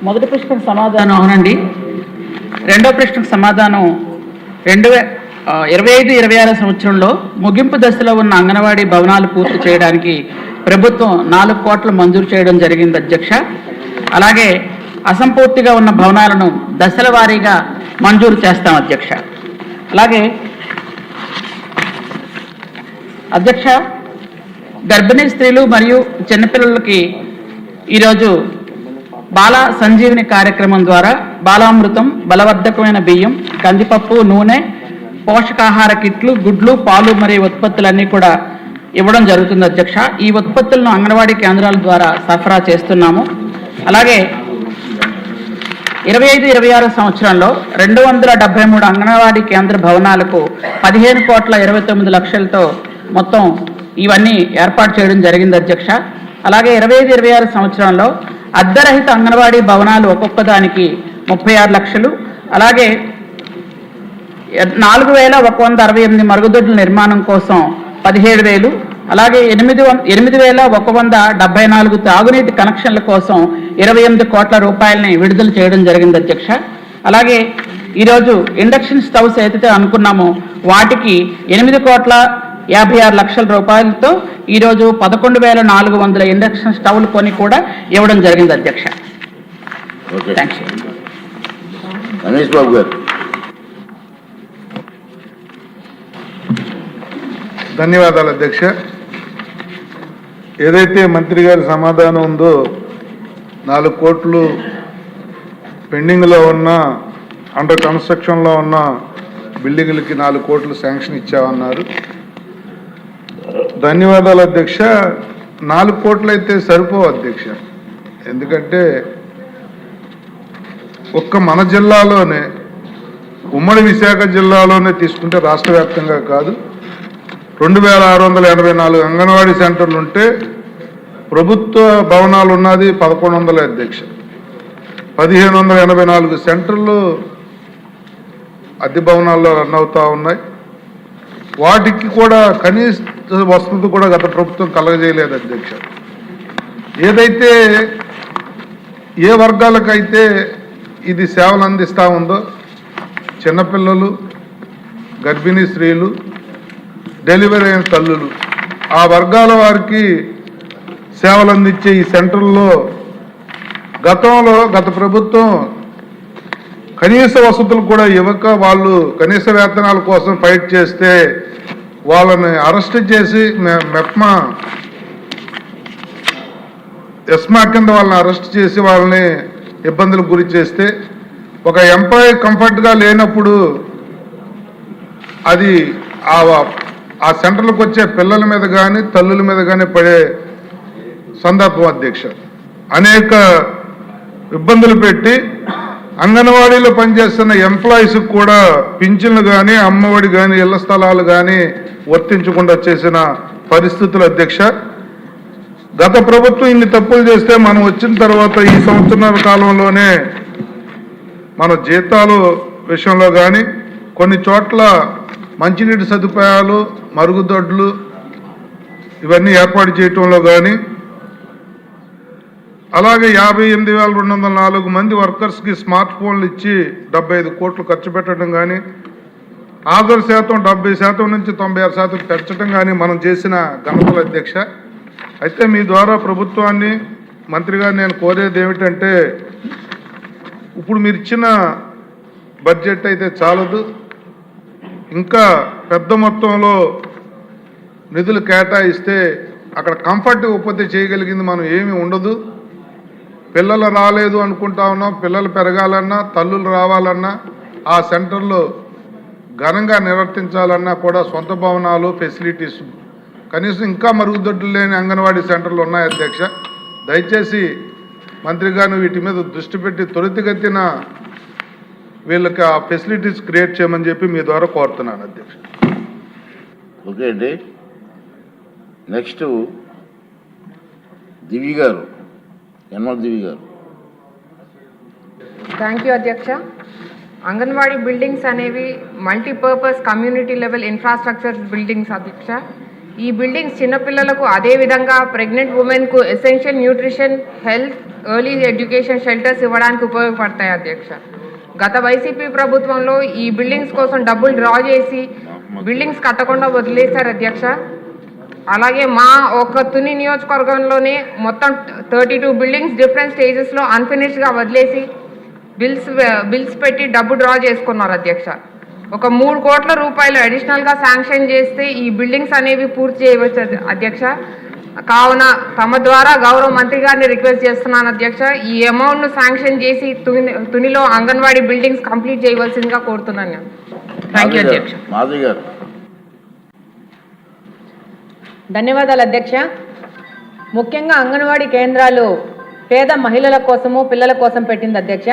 మొదటి ప్రశ్నకు సమాధానం అవునండి. రెండో ప్రశ్నకు సమాధానం 2025-26 సంవత్సరంలో ముగింపు దశలో ఉన్న అంగన్వాడీ భవనాలు పూర్తి చేయడానికి ప్రభుత్వం 4 కోట్ల మంజూరు చేయడం జరిగింది అధ్యక్ష. అలాగే అసంపూర్తిగా ఉన్న భవనాలను దశల వారీగా మంజూరు చేస్తాం అధ్యక్ష. అలాగే అధ్యక్ష, గర్భిణీ స్త్రీలు మరియు చిన్నపిల్లలకి ఈరోజు బాల సంజీవిని కార్యక్రమం ద్వారా బాలామృతం, బలవర్ధకమైన బియ్యం, కందిపప్పు, నూనె, పోషకాహార కిట్లు, గుడ్లు, పాలు మరియు ఉత్పత్తులన్నీ కూడా ఇవ్వడం జరుగుతుంది అధ్యక్ష. ఈ ఉత్పత్తులను అంగన్వాడీ కేంద్రాల ద్వారా సరఫరా చేస్తున్నాము. అలాగే 25-26 సంవత్సరంలో 273 అంగన్వాడీ కేంద్ర భవనాలకు 15,29,00,000తో మొత్తం ఇవన్నీ ఏర్పాటు చేయడం జరిగింది అధ్యక్ష. అలాగే 25-26 సంవత్సరంలో అద్దెరహిత అంగన్వాడీ భవనాలు ఒక్కొక్క దానికి 36 లక్షలు, అలాగే 4,168 మరుగుదొడ్ల నిర్మాణం కోసం 17,000, అలాగే 8,174 తాగునీటి కనెక్షన్ల కోసం 28 కోట్ల రూపాయలని విడుదల చేయడం జరిగింది అధ్యక్ష. అలాగే ఈరోజు ఇండక్షన్ స్టవ్స్ ఏదైతే అనుకున్నామో వాటికి 8,56,00,000 రూపాయలతో ఈరోజు 11,400 ఇండక్షన్ స్టవ్లు కొని కూడా ఇవ్వడం జరిగింది అధ్యక్ష. థ్యాంక్స్. రమేష్ బాబు గారు. ధన్యవాదాలు అధ్యక్ష. ఏదైతే మంత్రి గారి సమాధానం ఉందో 4 కోట్లు పెండింగ్లో ఉన్న, అండర్ కన్స్ట్రక్షన్లో ఉన్న బిల్డింగ్లకి 4 కోట్లు శాంక్షన్ ఇచ్చామన్నారు. ధన్యవాదాలు అధ్యక్ష. 4 కోట్లు అయితే సరిపోవు అధ్యక్ష. ఎందుకంటే ఒక్క మన జిల్లాలోనే, ఉమ్మడి విశాఖ జిల్లాలోనే తీసుకుంటే, రాష్ట్ర వ్యాప్తంగా కాదు, 2,684 అంగన్వాడీ సెంటర్లు ఉంటే ప్రభుత్వ భవనాలు ఉన్నది 1,100 అధ్యక్ష. 1,584 సెంటర్లు అద్దె భవనాల్లో రన్ అవుతూ ఉన్నాయి. వాటికి కూడా కనీస వసతులు కూడా గత ప్రభుత్వం కలగజేయలేదు అధ్యక్ష. ఏదైతే ఏ వర్గాలకైతే ఇది సేవలు అందిస్తూ ఉందో, చిన్నపిల్లలు, గర్భిణీ స్త్రీలు, డెలివరీ అయిన తల్లులు, ఆ వర్గాల వారికి సేవలు అందించే ఈ సెంటర్లో గత ప్రభుత్వం కనీస వసతులు కూడా ఇవ్వక వాళ్ళు కనీస వేతనాల కోసం ఫైట్ చేస్తే వాళ్ళని అరెస్ట్ చేసి ఎస్మా కింద వాళ్ళని అరెస్ట్ చేసి వాళ్ళని ఇబ్బందులకు గురి చేస్తే, ఒక ఎంప్లాయీ కంఫర్ట్గా లేనప్పుడు అది ఆ సెంటర్లకు వచ్చే పిల్లల మీద కానీ తల్లుల మీద కానీ పడే సందర్భం అధ్యక్ష. అనేక ఇబ్బందులు పెట్టి అంగన్వాడీలో పనిచేస్తున్న ఎంప్లాయీస్కి కూడా పింఛన్లు కానీ, అమ్మఒడి కానీ, ఇళ్ల స్థలాలు కానీ వర్తించకుండా చేసిన పరిస్థితులు అధ్యక్ష. గత ప్రభుత్వం ఇన్ని తప్పులు చేస్తే మనం వచ్చిన తర్వాత ఈ సంవత్సరాల కాలంలోనే మన జీతాలు విషయంలో కానీ, కొన్ని చోట్ల మంచినీటి సదుపాయాలు, మరుగుదొడ్లు ఇవన్నీ ఏర్పాటు చేయటంలో కానీ, అలాగే 58,204 మంది వర్కర్స్కి స్మార్ట్ ఫోన్లు ఇచ్చి 75 కోట్లు ఖర్చు పెట్టడం కానీ, హాజరు శాతం 70% నుంచి 96% పెంచడం కానీ మనం చేసిన ఘనతలు అధ్యక్ష. అయితే మీ ద్వారా ప్రభుత్వాన్ని, మంత్రి గారు నేను కోరేది ఏమిటంటే, ఇప్పుడు మీరు ఇచ్చిన బడ్జెట్ అయితే చాలదు, ఇంకా పెద్ద మొత్తంలో నిధులు కేటాయిస్తే అక్కడ కంఫర్ట్ ఉత్పత్తి చేయగలిగింది మనం ఏమీ ఉండదు. పిల్లలు రాలేదు అనుకుంటా ఉన్నాం, పిల్లలు పెరగాలన్నా, తల్లులు రావాలన్నా, ఆ సెంటర్లో ఘనంగా నిర్వర్తించాలన్నా కూడా సొంత భవనాలు, ఫెసిలిటీస్, కనీసం ఇంకా మరుగుదొడ్లు లేని అంగన్వాడీ సెంటర్లు ఉన్నాయి అధ్యక్ష. దయచేసి మంత్రి గారు వీటి మీద దృష్టి పెట్టి త్వరితగతిన వీళ్ళకి ఆ ఫెసిలిటీస్ క్రియేట్ చేయమని చెప్పి మీ ద్వారా కోరుతున్నాను అధ్యక్ష. ఓకే అండి. నెక్స్ట్ దివి గారు, యనమల దివి గారు. థ్యాంక్ యూ అధ్యక్ష. అంగన్వాడీ బిల్డింగ్స్ అనేవి multipurpose community level infrastructure buildings అధ్యక్ష. ఈ బిల్డింగ్స్ చిన్నపిల్లలకు, అదేవిధంగా ప్రెగ్నెంట్ ఉమెన్కు essential nutrition, health early education shelters ఇవ్వడానికి ఉపయోగపడతాయి అధ్యక్ష. గత వైసీపీ ప్రభుత్వంలో ఈ బిల్డింగ్స్ కోసం డబ్బులు డ్రా చేసి బిల్డింగ్స్ కట్టకుండా వదిలేశారు అధ్యక్ష. అలాగే మా ఒక తుని నియోజకవర్గంలోనే మొత్తం 32 బిల్డింగ్స్ డిఫరెంట్ స్టేజెస్లో అన్ఫినిష్డ్గా వదిలేసి బిల్స్ పెట్టి డబ్బు డ్రా చేసుకున్నారు అధ్యక్ష. ఒక 3 కోట్ల రూపాయలు అడిషనల్గా శాంక్షన్ చేస్తే ఈ బిల్డింగ్స్ అనేవి పూర్తి చేయవచ్చు అధ్యక్ష. కావున తమ ద్వారా గౌరవ మంత్రి గారిని రిక్వెస్ట్ చేస్తున్నాను అధ్యక్ష, ఈ అమౌంట్ను శాంక్షన్ చేసి తునిలో అంగన్వాడీ బిల్డింగ్స్ కంప్లీట్ చేయవలసిందిగా కోరుతున్నాను. థ్యాంక్ యూ అధ్యక్ష. మాధవి గారు. ధన్యవాదాలు అధ్యక్ష. ముఖ్యంగా అంగన్వాడీ కేంద్రాలు పేద మహిళల కోసము పిల్లల కోసం పెట్టింది అధ్యక్ష.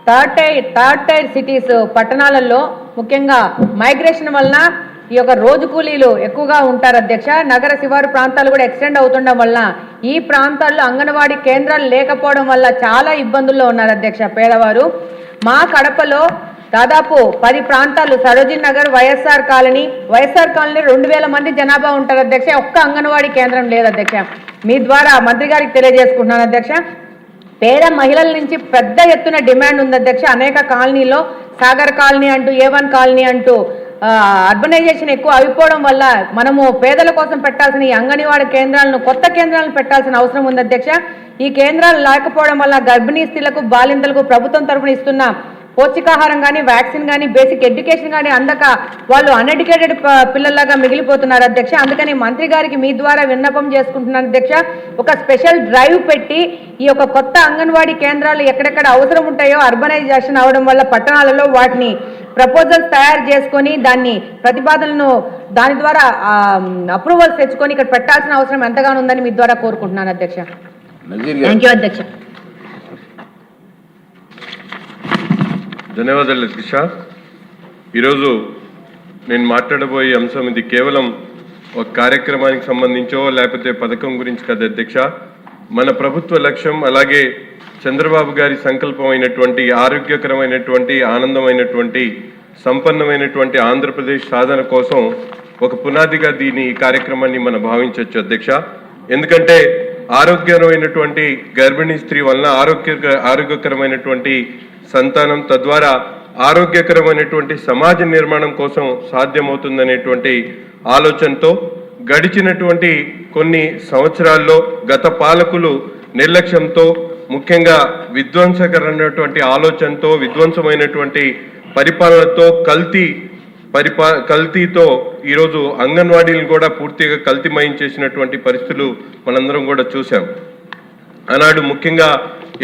థర్డ్ టైర్ సిటీస్ పట్టణాలలో ముఖ్యంగా మైగ్రేషన్ వలన ఈ యొక్క రోజు కూలీలు ఎక్కువగా ఉంటారు అధ్యక్ష. నగర శివారు ప్రాంతాలు కూడా ఎక్స్టెండ్ అవుతుండడం వల్ల ఈ ప్రాంతాల్లో అంగన్వాడీ కేంద్రాలు లేకపోవడం వల్ల చాలా ఇబ్బందుల్లో ఉన్నారు అధ్యక్ష పేదవారు. మా కడపలో దాదాపు 10 ప్రాంతాలు సరోజినీ నగర్, వైఎస్ఆర్ కాలనీ 2000 మంది జనాభా ఉంటారు అధ్యక్ష. ఒక్క అంగన్వాడీ కేంద్రం లేదు అధ్యక్ష. మీ ద్వారా మంత్రి గారికి తెలియజేసుకుంటున్నాను అధ్యక్ష. పేద మహిళల నుంచి పెద్ద ఎత్తున డిమాండ్ ఉంది అధ్యక్ష. అనేక కాలనీలో సాగర్ కాలనీ అంటూ A1 కాలనీ అంటూ అర్బనైజేషన్ ఎక్కువ అయిపోవడం వల్ల మనము పేదల కోసం పెట్టాల్సిన ఈ అంగన్వాడీ కేంద్రాలను కొత్త కేంద్రాలను పెట్టాల్సిన అవసరం ఉంది అధ్యక్ష. ఈ కేంద్రాలు లేకపోవడం వల్ల గర్భిణీ స్త్రీలకు బాలింతలకు ప్రభుత్వం తరఫున ఇస్తున్న పౌష్టికాహారం కానీ వ్యాక్సిన్ కానీ బేసిక్ ఎడ్యుకేషన్ కానీ అందక వాళ్ళు అన్ఎడ్యుకేటెడ్ పిల్లల్లాగా మిగిలిపోతున్నారు అధ్యక్ష. అందుకని మంత్రి గారికి మీ ద్వారా విన్నపం చేసుకుంటున్నాను అధ్యక్ష, ఒక స్పెషల్ డ్రైవ్ పెట్టి ఈ యొక్క కొత్త అంగన్వాడీ కేంద్రాలు ఎక్కడెక్కడ అవసరం ఉంటాయో అర్బనైజేషన్ అవడం వల్ల పట్టణాలలో వాటిని ప్రపోజల్స్ తయారు చేసుకొని దాన్ని ప్రతిపాదనలను దాని ద్వారా అప్రూవల్స్ తెచ్చుకొని ఇక్కడ పెట్టాల్సిన అవసరం ఎంతగానో ఉందని మీ ద్వారా కోరుకుంటున్నాను అధ్యక్ష. థ్యాంక్ యూ అధ్యక్ష. ధన్యవాదాలు అధ్యక్ష. ఈరోజు నేను మాట్లాడబోయే అంశం ఇది కేవలం ఒక కార్యక్రమానికి సంబంధించో లేకపోతే పథకం గురించి కదా అధ్యక్ష. మన ప్రభుత్వ లక్ష్యం అలాగే చంద్రబాబు గారి సంకల్పం అయినటువంటి ఆరోగ్యకరమైనటువంటి ఆనందమైనటువంటి సంపన్నమైనటువంటి ఆంధ్రప్రదేశ్ సాధన కోసం ఒక పునాదిగా ఈ కార్యక్రమాన్ని మనం భావించవచ్చు అధ్యక్ష. ఎందుకంటే ఆరోగ్యకరమైనటువంటి గర్భిణీ స్త్రీ వలన ఆరోగ్యకరమైనటువంటి సంతానం తద్వారా ఆరోగ్యకరమైనటువంటి సమాజ నిర్మాణం కోసం సాధ్యమవుతుందనేటువంటి ఆలోచనతో గడిచినటువంటి కొన్ని సంవత్సరాల్లో గత పాలకులు నిర్లక్ష్యంతో ముఖ్యంగా విధ్వంసకరమైనటువంటి ఆలోచనతో విధ్వంసమైనటువంటి పరిపాలనతో కల్తీతో ఈరోజు అంగన్వాడీలను కూడా పూర్తిగా కల్తీమయం చేసినటువంటి పరిస్థితులు మనందరం కూడా చూసాం. ఆనాడు ముఖ్యంగా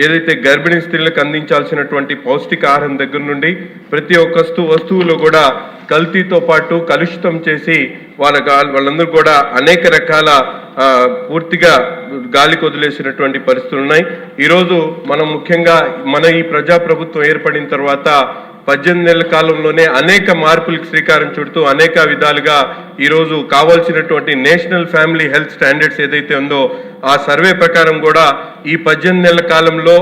ఏదైతే గర్భిణీ స్త్రీలకు అందించాల్సినటువంటి పౌష్టికాహారం దగ్గర నుండి ప్రతి ఒక్క వస్తువులో కూడా కల్తీతో పాటు కలుషితం చేసి వాళ్ళందరూ కూడా అనేక రకాల పూర్తిగా గాలికి వదిలేసినటువంటి పరిస్థితులు ఉన్నాయి. ఈరోజు మనం ముఖ్యంగా ఈ ప్రజాప్రభుత్వం ఏర్పడిన తర్వాత 18 నెలల కాలంలోనే అనేక మార్పులకు శ్రీకారం చుడుతూ అనేక విధాలుగా ఈరోజు కావాల్సినటువంటి నేషనల్ ఫ్యామిలీ హెల్త్ స్టాండర్డ్స్ ఏదైతే ఉందో ఆ సర్వే ప్రకారం కూడా ఈ 18 నెలల కాలంలో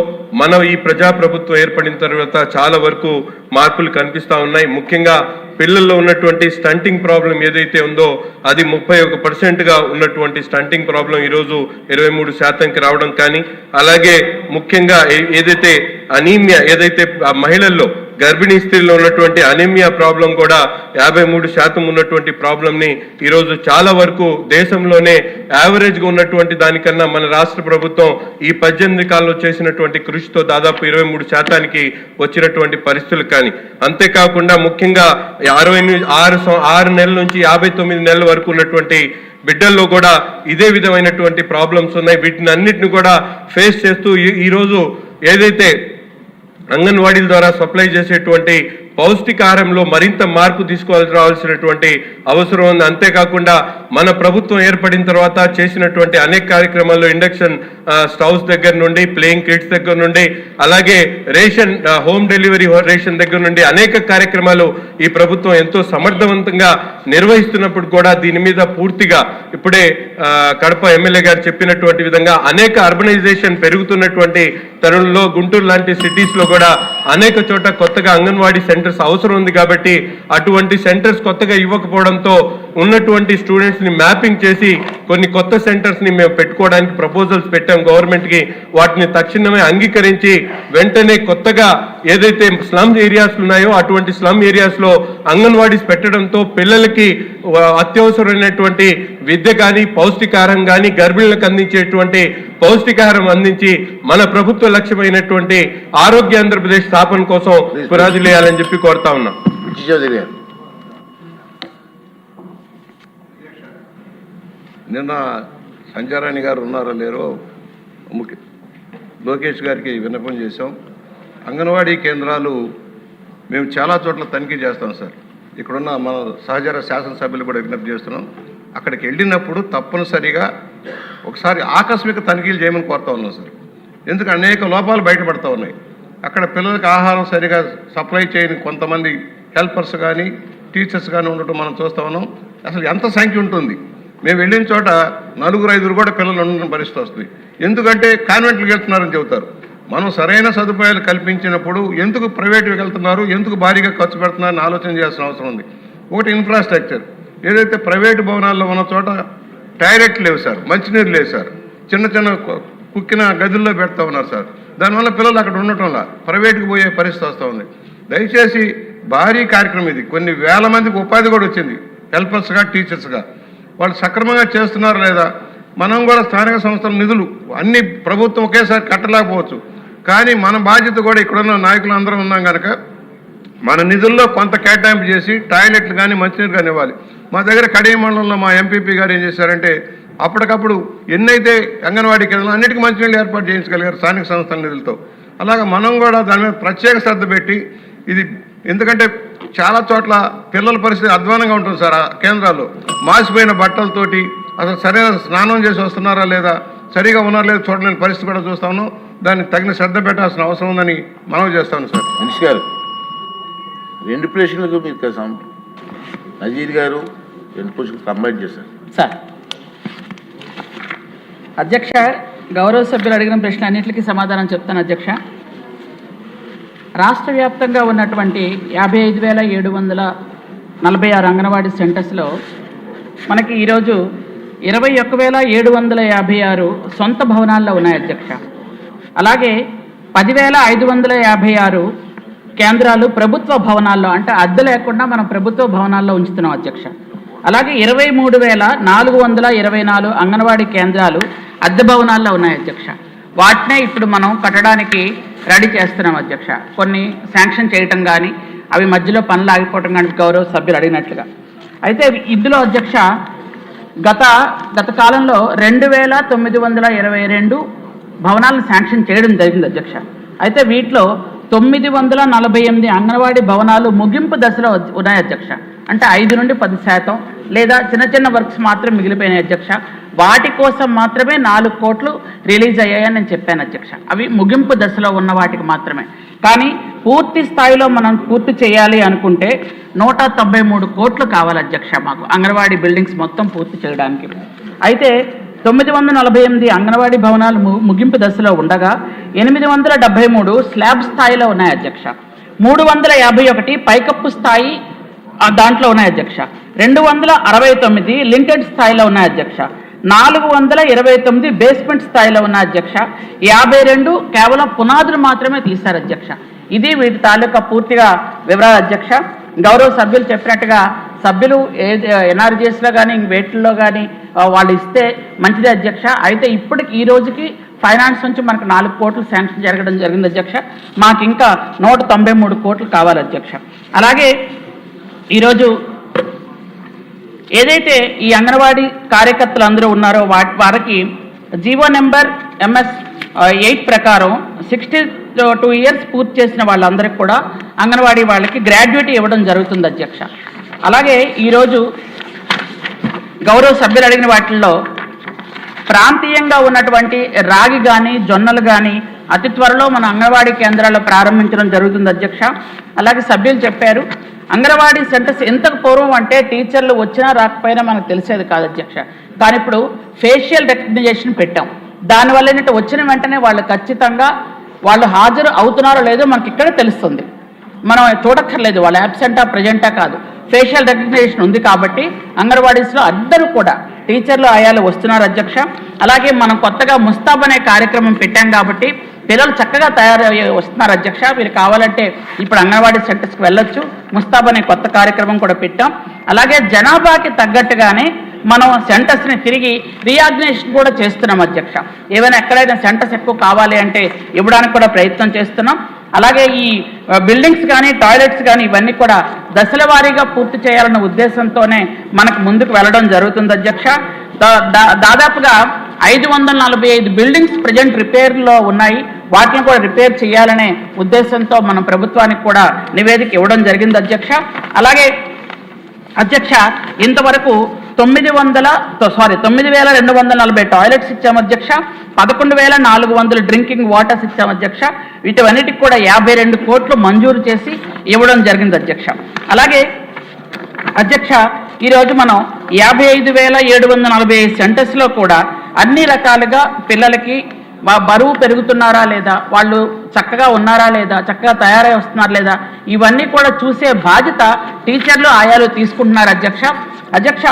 ఈ ప్రజాప్రభుత్వం ఏర్పడిన తర్వాత చాలా వరకు మార్పులు కనిపిస్తూ ఉన్నాయి. ముఖ్యంగా పిల్లల్లో ఉన్నటువంటి స్టంటింగ్ ప్రాబ్లం ఏదైతే ఉందో అది 31% ఉన్నటువంటి స్టంటింగ్ ప్రాబ్లం ఈరోజు 23% రావడం కానీ, అలాగే ముఖ్యంగా ఏదైతే అనీమియా ఏదైతే మహిళల్లో గర్భిణీ స్త్రీలో ఉన్నటువంటి అనీమియా ప్రాబ్లం కూడా 53% ఉన్నటువంటి ప్రాబ్లంని ఈరోజు చాలా వరకు దేశంలోనే యావరేజ్గా ఉన్నటువంటి దానికన్నా మన రాష్ట్ర ప్రభుత్వం ఈ 18 కాలంలో చేసినటువంటి కృషితో దాదాపు 23% వచ్చినటువంటి పరిస్థితులు కానీ, అంతేకాకుండా ముఖ్యంగా 6 నెలల నుంచి 59 నెలల వరకు ఉన్నటువంటి బిడ్డల్లో కూడా ఇదే విధమైనటువంటి ప్రాబ్లమ్స్ ఉన్నాయి. వీటిని అన్నిటిని కూడా ఫేస్ చేస్తూ ఈరోజు ఏదైతే అంగన్వాడీల ద్వారా సప్లై చేసేటువంటి పౌష్టికాహారంలో మరింత మార్పు తీసుకురావాల్సినటువంటి అవసరం ఉంది. అంతేకాకుండా మన ప్రభుత్వం ఏర్పడిన తర్వాత చేసినటువంటి అనేక కార్యక్రమాల్లో ఇండక్షన్ స్టవ్స్ దగ్గర నుండి ప్లేయింగ్ కిట్స్ దగ్గర నుండి అలాగే రేషన్ హోమ్ డెలివరీ రేషన్ దగ్గర నుండి అనేక కార్యక్రమాలు ఈ ప్రభుత్వం ఎంతో సమర్థవంతంగా నిర్వహిస్తున్నప్పుడు కూడా దీని మీద పూర్తిగా ఇప్పుడే కడప ఎమ్మెల్యే గారు చెప్పినటువంటి విధంగా అనేక అర్బనైజేషన్ పెరుగుతున్నటువంటి తరుణంలో గుంటూరు లాంటి సిటీస్లో కూడా అనేక చోట కొత్తగా అంగన్వాడీ సెంటర్స్ అవసరం ఉంది కాబట్టి అటువంటి సెంటర్స్ కొత్తగా ఇవ్వకపోవడంతో ఉన్నటువంటి స్టూడెంట్స్ని మ్యాపింగ్ చేసి కొన్ని కొత్త సెంటర్స్ని మేము పెట్టుకోవడానికి ప్రపోజల్స్ పెట్టాం గవర్నమెంట్కి. వాటిని తక్షణమే అంగీకరించి వెంటనే కొత్తగా ఏదైతే స్లమ్ ఏరియాస్ ఉన్నాయో అటువంటి స్లమ్ ఏరియాస్లో అంగన్వాడీస్ పెట్టడంతో పిల్లలకి అత్యవసరమైనటువంటి విద్య కానీ పౌష్టికాహారం కానీ గర్భిణులకు అందించేటువంటి పౌష్టికాహారం అందించి మన ప్రభుత్వ లక్ష్యమైనటువంటి ఆరోగ్య ఆంధ్రప్రదేశ్ స్థాపన కోసం పునాదులు వేయాలని చెప్పి కోరుతా ఉన్నాం. నిన్న సంచారాణి గారు ఉన్నారో లేరో లోకేష్ గారికి విన్నపం చేశాం. అంగన్వాడీ కేంద్రాలు మేము చాలా చోట్ల తనిఖీ చేస్తాం సార్. ఇక్కడున్న మన సహచర శాసనసభ్యులు కూడా విజ్ఞప్తి చేస్తున్నాం. అక్కడికి వెళ్ళినప్పుడు తప్పనిసరిగా ఒకసారి ఆకస్మిక తనిఖీలు చేయమని కోరుతా ఉన్నాం సార్. ఎందుకు అనేక లోపాలు బయటపడతా ఉన్నాయి. అక్కడ పిల్లలకు ఆహారం సరిగా సప్లై చేయని కొంతమంది హెల్పర్స్ కానీ టీచర్స్ కానీ ఉండటం మనం చూస్తూ ఉన్నాం. అసలు ఎంత సంఖ్య ఉంటుంది? మేము వెళ్ళిన చోట 4-5 కూడా పిల్లలు ఉండడం పరిస్థితి వస్తుంది. ఎందుకంటే కాన్వెంట్లకు వెళ్తున్నారని చెబుతారు. మనం సరైన సదుపాయాలు కల్పించినప్పుడు ఎందుకు ప్రైవేట్కి వెళ్తున్నారు, ఎందుకు భారీగా ఖర్చు పెడుతున్నారని ఆలోచన చేయాల్సిన అవసరం ఉంది. ఒకటి ఇన్ఫ్రాస్ట్రక్చర్. ఏదైతే ప్రైవేటు భవనాల్లో ఉన్న చోట టాయిలెట్లు లేవు సార్, మంచినీరు లేవు సార్, చిన్న చిన్న కుక్కిన గదుల్లో పెడతా ఉన్నారు సార్. దానివల్ల పిల్లలు అక్కడ ఉండటంలా ప్రైవేట్కి పోయే పరిస్థితి వస్తూ ఉంది. దయచేసి భారీ కార్యక్రమం ఇది. కొన్ని వేల మందికి ఉపాధి కూడా వచ్చింది హెల్పర్స్గా టీచర్స్గా. వాళ్ళు సక్రమంగా చేస్తున్నారా లేదా? మనం కూడా స్థానిక సంస్థల నిధులు అన్ని ప్రభుత్వం ఒకేసారి కట్టలేకపోవచ్చు. కానీ మన బాధ్యత కూడా ఇక్కడున్న నాయకులు అందరం ఉన్నాం కనుక మన నిధుల్లో కొంత కేటాయింపు చేసి టాయిలెట్లు కానీ మంచినీరు కానీ ఇవ్వాలి. మా దగ్గర కడియం మండలంలో మా ఎంపీపీ గారు ఏం చేశారంటే అప్పటికప్పుడు ఎన్నైతే అంగన్వాడీ కేంద్రాలు అన్నిటికీ మంచినీళ్ళు ఏర్పాటు చేయించగలిగారు స్థానిక సంస్థల నిధులతో. అలాగే మనం కూడా దాని మీద ప్రత్యేక శ్రద్ధ పెట్టి ఇది, ఎందుకంటే చాలా చోట్ల పిల్లల పరిస్థితి అధ్వానంగా ఉంటుంది సార్. ఆ కేంద్రాల్లో మాసిపోయిన బట్టలతోటి అసలు సరైన స్నానం చేసి వస్తున్నారా లేదా, సరిగా ఉన్నారా లేదా చూడలేని పరిస్థితి కూడా చూస్తా ఉన్నాం. దానికి తగిన శ్రద్ధ పెట్టాల్సిన అవసరం ఉందని మనం చేస్తాను సార్. మనిషి గారు 2 ప్రశ్నలకు మీరు నజీర్ గారు 2 ప్రశ్నలు కంబైన్ చేశారు సార్. అధ్యక్ష, గౌరవ సభ్యులు అడిగిన ప్రశ్న అన్నింటికి సమాధానం చెప్తాను అధ్యక్ష. రాష్ట్ర వ్యాప్తంగా ఉన్నటువంటి 55,746 అంగన్వాడీ సెంటర్స్లో మనకి ఈరోజు 21,756 సొంత భవనాల్లో ఉన్నాయి అధ్యక్ష. అలాగే 10,556 కేంద్రాలు ప్రభుత్వ భవనాల్లో, అంటే అద్దె లేకుండా మనం ప్రభుత్వ భవనాల్లో ఉంచుతున్నాం అధ్యక్ష. అలాగే 23,424 అంగన్వాడీ కేంద్రాలు అద్దె భవనాల్లో ఉన్నాయి అధ్యక్ష. వాటినే ఇప్పుడు మనం కట్టడానికి రెడీ చేస్తున్నాం అధ్యక్ష. కొన్ని శాంక్షన్ చేయటం కానీ అవి మధ్యలో పనులు ఆగిపోవటం కానీ గౌరవ సభ్యులు అడిగినట్లుగా. అయితే ఇందులో అధ్యక్ష గత కాలంలో 2,922 భవనాలను శాంక్షన్ చేయడం జరిగింది అధ్యక్ష. అయితే వీటిలో 948 అంగన్వాడీ భవనాలు ముగింపు దశలో ఉన్నాయి అధ్యక్ష. అంటే 5 నుండి 10% లేదా చిన్న చిన్న వర్క్స్ మాత్రం మిగిలిపోయినాయి అధ్యక్ష. వాటి కోసం మాత్రమే 4 కోట్లు రిలీజ్ అయ్యాయని నేను చెప్పాను అధ్యక్ష. అవి ముగింపు దశలో ఉన్న వాటికి మాత్రమే. కానీ పూర్తి స్థాయిలో మనం పూర్తి చేయాలి అనుకుంటే 193 కోట్లు కావాలి అధ్యక్ష మాకు అంగన్వాడీ బిల్డింగ్స్ మొత్తం పూర్తి చేయడానికి. అయితే 948 అంగన్వాడీ భవనాలు ముగింపు దశలో ఉండగా 873 స్లాబ్ స్థాయిలో ఉన్నాయి అధ్యక్ష. 351 పైకప్పు స్థాయి దాంట్లో ఉన్నాయి అధ్యక్ష. 269 లింటెడ్ స్థాయిలో ఉన్నాయి అధ్యక్ష. 429 బేస్మెంట్ స్థాయిలో ఉన్న అధ్యక్ష. 52 కేవలం పునాదులు మాత్రమే తీశారు అధ్యక్ష. ఇది వీటి తాలూకా పూర్తిగా వివరాలు అధ్యక్ష. గౌరవ సభ్యులు చెప్పినట్టుగా సభ్యులు ఎన్ఆర్జీఎస్లో కానీ వేటిల్లో కానీ వాళ్ళు ఇస్తే మంచిదే అధ్యక్ష. అయితే ఇప్పటికి ఈ రోజుకి ఫైనాన్స్ నుంచి మనకు 4 కోట్లు శాంక్షన్ జరగడం జరిగింది అధ్యక్ష. మాకు ఇంకా 193 కోట్లు కావాలి అధ్యక్ష. అలాగే ఈరోజు ఏదైతే ఈ అంగన్వాడీ కార్యకర్తలు అందరూ ఉన్నారో వారికి జీవో నెంబర్ MS 8 ప్రకారం 62 ఇయర్స్ పూర్తి చేసిన వాళ్ళందరికీ కూడా అంగన్వాడీ వాళ్ళకి గ్రాడ్యుయేటీ ఇవ్వడం జరుగుతుంది అధ్యక్ష. అలాగే ఈరోజు గౌరవ సభ్యులు అడిగిన వాటిల్లో ప్రాంతీయంగా ఉన్నటువంటి రాగి కానీ జొన్నలు కానీ అతి త్వరలో మన అంగన్వాడీ కేంద్రాల్లో ప్రారంభించడం జరుగుతుంది అధ్యక్ష. అలాగే సభ్యులు చెప్పారు అంగన్వాడీ సెంటర్స్ ఎంతకు పూర్వం అంటే టీచర్లు వచ్చినా రాకపోయినా మనకు తెలిసేది కాదు అధ్యక్ష. కానీ ఇప్పుడు ఫేషియల్ రికగ్నిషన్ పెట్టాం. దానివల్ల ఏంటంటే వచ్చిన వెంటనే వాళ్ళు ఖచ్చితంగా వాళ్ళు హాజరు అవుతున్నారో లేదో మనకి ఇక్కడ తెలుస్తుంది. మనం చూడక్కర్లేదు వాళ్ళు యాబ్సెంటా ప్రజెంటా కాదు, ఫేషియల్ రికగ్నిషన్ ఉంది కాబట్టి అంగన్వాడీస్లో అందరూ కూడా టీచర్లు ఆయాలు వస్తున్నారు అధ్యక్ష. అలాగే మనం కొత్తగా ముస్తాబ్ అనే కార్యక్రమం పెట్టాం కాబట్టి పిల్లలు చక్కగా తయారయ్యి వస్తున్నారు అధ్యక్ష. మీరు కావాలంటే ఇప్పుడు అంగన్వాడీ సెంటర్స్కి వెళ్ళొచ్చు. ముస్తాబ్ అనే కొత్త కార్యక్రమం కూడా పెట్టాం. అలాగే జనాభాకి తగ్గట్టుగానే మనం సెంటర్స్ని తిరిగి రీఆర్గనైజేషన్ కూడా చేస్తున్నాం అధ్యక్ష. ఏమైనా ఎక్కడైనా సెంటర్స్ ఎక్కువ కావాలి అంటే ఇవ్వడానికి కూడా ప్రయత్నం చేస్తున్నాం. అలాగే ఈ బిల్డింగ్స్ కానీ టాయిలెట్స్ కానీ ఇవన్నీ కూడా దశల వారీగా పూర్తి చేయాలన్న ఉద్దేశంతోనే మనకు ముందుకు వెళ్ళడం జరుగుతుంది అధ్యక్ష. దాదాపుగా 545 బిల్డింగ్స్ ప్రజెంట్ రిపేర్లో ఉన్నాయి. వాటిని కూడా రిపేర్ చేయాలనే ఉద్దేశంతో మనం ప్రభుత్వానికి కూడా నివేదిక ఇవ్వడం జరిగింది అధ్యక్ష. అలాగే అధ్యక్ష ఇంతవరకు 9,240 టాయిలెట్స్ ఇచ్చాము అధ్యక్ష. 11,400 డ్రింకింగ్ వాటర్స్ ఇచ్చాము అధ్యక్ష. వీటన్నిటికి కూడా 52 కోట్లు మంజూరు చేసి ఇవ్వడం జరిగింది అధ్యక్ష. అలాగే అధ్యక్ష ఈరోజు మనం 55,745 సెంటర్స్లో కూడా అన్ని రకాలుగా పిల్లలకి బరువు పెరుగుతున్నారా లేదా, వాళ్ళు చక్కగా ఉన్నారా లేదా, చక్కగా తయారై వస్తున్నారా లేదా, ఇవన్నీ కూడా చూసే బాధ్యత టీచర్లు ఆయాలు తీసుకుంటున్నారు అధ్యక్ష. అధ్యక్ష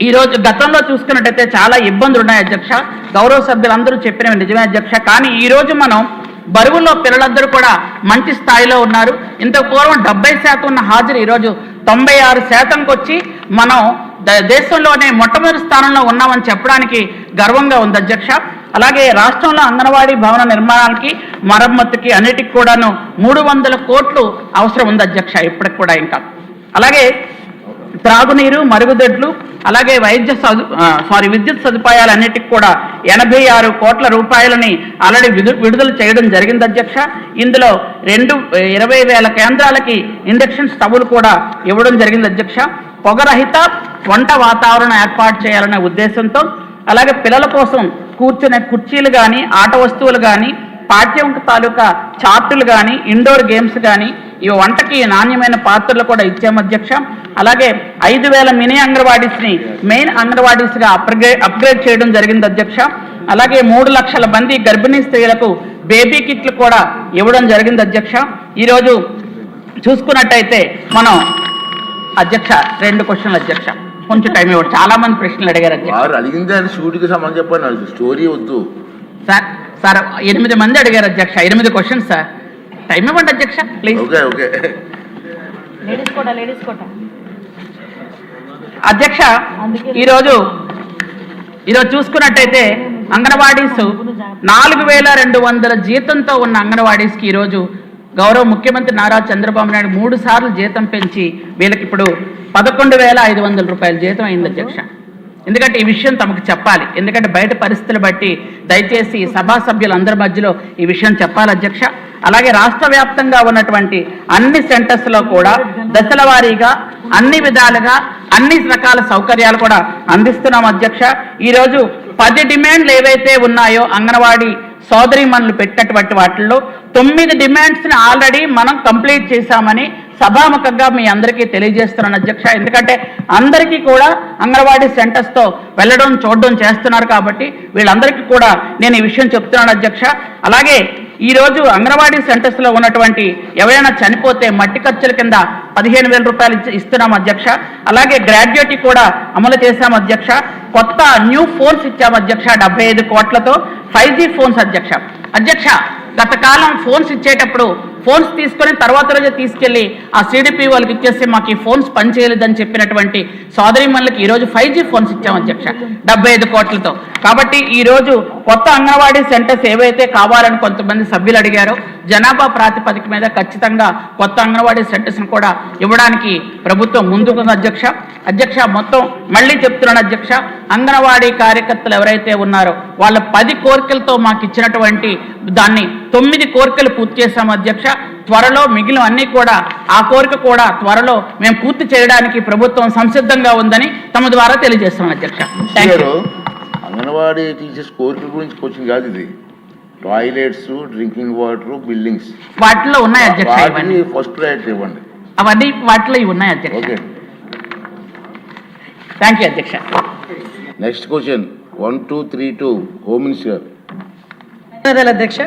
ఈరోజు గతంలో చూసుకున్నట్టయితే చాలా ఇబ్బందులు ఉన్నాయి అధ్యక్ష. గౌరవ సభ్యులందరూ చెప్పినవి నిజమే అధ్యక్ష. కానీ ఈరోజు మనం బరువుల్లో పిల్లలందరూ కూడా మంచి స్థాయిలో ఉన్నారు. ఇంత పూర్వం 70% ఉన్న హాజరు ఈరోజు 96%కి వచ్చి మనం దేశంలోనే మొట్టమొదటి స్థానంలో ఉన్నామని చెప్పడానికి గర్వంగా ఉంది అధ్యక్ష. అలాగే రాష్ట్రంలో అంగన్వాడీ భవన నిర్మాణానికి మరమ్మతుకి అన్నిటికి కూడాను 300 కోట్లు అవసరం ఉంది అధ్యక్ష ఇప్పటికి కూడా ఇంకా. అలాగే త్రాగునీరు, మరుగుదొడ్లు, అలాగే విద్యుత్ సదుపాయాలన్నిటికి కూడా 86 కోట్ల రూపాయలని ఆల్రెడీ విడుదల చేయడం జరిగింది అధ్యక్ష. ఇందులో 20,000 కేంద్రాలకి ఇండక్షన్ స్టవ్లు కూడా ఇవ్వడం జరిగింది అధ్యక్ష. పొగరహిత వంట వాతావరణం ఏర్పాటు చేయాలనే ఉద్దేశంతో, అలాగే పిల్లల కోసం కూర్చునే కుర్చీలు కానీ, ఆట వస్తువులు కానీ, పాఠ్యం తాలూకా చార్టులు కానీ, ఇండోర్ గేమ్స్ కానీ, ఇవి వంటకి నాణ్యమైన పాత్రలు కూడా ఇచ్చాము అధ్యక్ష. అలాగే 5,000 మినీ అంగన్వాడీస్ని మెయిన్ అంగన్వాడీస్గా అప్గ్రేడ్ చేయడం జరిగింది అధ్యక్ష. అలాగే 3 లక్షల మంది గర్భిణీ స్త్రీలకు బేబీ కిట్లు కూడా ఇవ్వడం జరిగింది అధ్యక్ష. ఈరోజు చూసుకున్నట్టయితే మనం అధ్యక్ష 2 క్వశ్చన్లు అధ్యక్ష, కొంచెం టైం ఇవ్వండి. చాలా మంది ప్రశ్నలు అడిగారు అధ్యక్ష. అడిగింది అని షూట్కి సంబంధం చెప్పండి, స్టోరీ వద్దు సార్ 8 మంది అడిగారు అధ్యక్ష. 8 క్వశ్చన్స్ సార్, టైం ఇవ్వండి అధ్యక్ష ప్లీజ్. ఓకే ఓకే లేడీస్ కోట అధ్యక్ష ఈరోజు చూసుకున్నట్టయితే అంగన్వాడీస్ 4,200 జీతంతో ఉన్న అంగన్వాడీస్కి ఈరోజు గౌరవ ముఖ్యమంత్రి నారా చంద్రబాబు నాయుడు 3 సార్లు జీతం పెంచి వీళ్ళకి ఇప్పుడు 11,500 రూపాయల జీతం అయింది అధ్యక్ష. ఎందుకంటే ఈ విషయం తమకు చెప్పాలి, ఎందుకంటే బయట పరిస్థితులు బట్టి దయచేసి సభా సభ్యులందరి మధ్యలో ఈ విషయం చెప్పాలి అధ్యక్ష. అలాగే రాష్ట్ర వ్యాప్తంగా ఉన్నటువంటి అన్ని సెంటర్స్లో కూడా దశల వారీగా అన్ని విధాలుగా అన్ని రకాల సౌకర్యాలు కూడా అందిస్తున్నాం అధ్యక్ష. ఈరోజు 10 డిమాండ్లు ఏవైతే ఉన్నాయో అంగన్వాడీ సోదరీమణులు పెట్టినటువంటి వాటిల్లో 9 డిమాండ్స్ని ఆల్రెడీ మనం కంప్లీట్ చేశామని సభాముఖంగా మీ అందరికీ తెలియజేస్తున్నాను అధ్యక్ష. ఎందుకంటే అందరికీ కూడా అంగన్వాడీ సెంటర్స్తో వెళ్ళడం చూడడం చేస్తున్నారు కాబట్టి వీళ్ళందరికీ కూడా నేను ఈ విషయం చెప్తున్నాను అధ్యక్ష. అలాగే ఈరోజు అంగన్వాడీ సెంటర్స్లో ఉన్నటువంటి ఎవరైనా చనిపోతే మట్టి ఖర్చుల కింద 15,000 రూపాయలు ఇస్తున్నాం అధ్యక్ష. అలాగే గ్రాడ్యుయేటీ కూడా అమలు చేశాం అధ్యక్ష. కొత్త న్యూ ఫోన్స్ ఇచ్చాము అధ్యక్ష 75 కోట్లతో 5G ఫోన్స్ అధ్యక్ష. గత కాలం ఫోన్స్ ఇచ్చేటప్పుడు ఫోన్స్ తీసుకొని తర్వాత రోజు తీసుకెళ్లి ఆ CDP వాళ్ళకి ఇచ్చేస్తే మాకు ఈ ఫోన్స్ పనిచేయలేదని చెప్పినటువంటి సోదరీమణులకి ఈరోజు 5G ఫోన్స్ ఇచ్చాం అధ్యక్ష 75 కోట్లతో. కాబట్టి ఈరోజు కొత్త అంగన్వాడీ సెంటర్స్ ఏవైతే కావాలని కొంతమంది సభ్యులు అడిగారో జనాభా ప్రాతిపదిక మీద ఖచ్చితంగా కొత్త అంగన్వాడీ సెంటర్స్ని కూడా ఇవ్వడానికి ప్రభుత్వం ముందుకుంది అధ్యక్ష. మొత్తం మళ్ళీ చెప్తున్నాను అధ్యక్ష, అంగన్వాడీ కార్యకర్తలు ఎవరైతే ఉన్నారో వాళ్ళ 10 కోరికలతో మాకు ఇచ్చినటువంటి దాన్ని 9 కోరికలు పూర్తి చేశాం అధ్యక్ష. త్వరలో మిగిలిన అన్నీ కూడా ఆ కోరిక కూడా త్వరలో మేము పూర్తి చేయడానికి ప్రభుత్వం సంసిద్ధంగా ఉందని తమ ద్వారా తెలియజేస్తున్నాం అధ్యక్ష. అంగన్వాడీ టీచర్స్ కోరికల గురించి కోచింగ్ కాదు ఇది, టాయిలెట్స్, డ్రింకింగ్ వాటర్, బిల్డింగ్స్ వాటిలో ఉన్నాయి అధ్యక్ష. ఫస్ట్ ప్రయారిటీ ఇవ్వండి, అవన్నీ వాటిలో ఇవి ఉన్నాయి అధ్యక్ష. ఓకే థ్యాంక్ యూ అధ్యక్ష. Next question 1232 home minister. అధ్యక్ష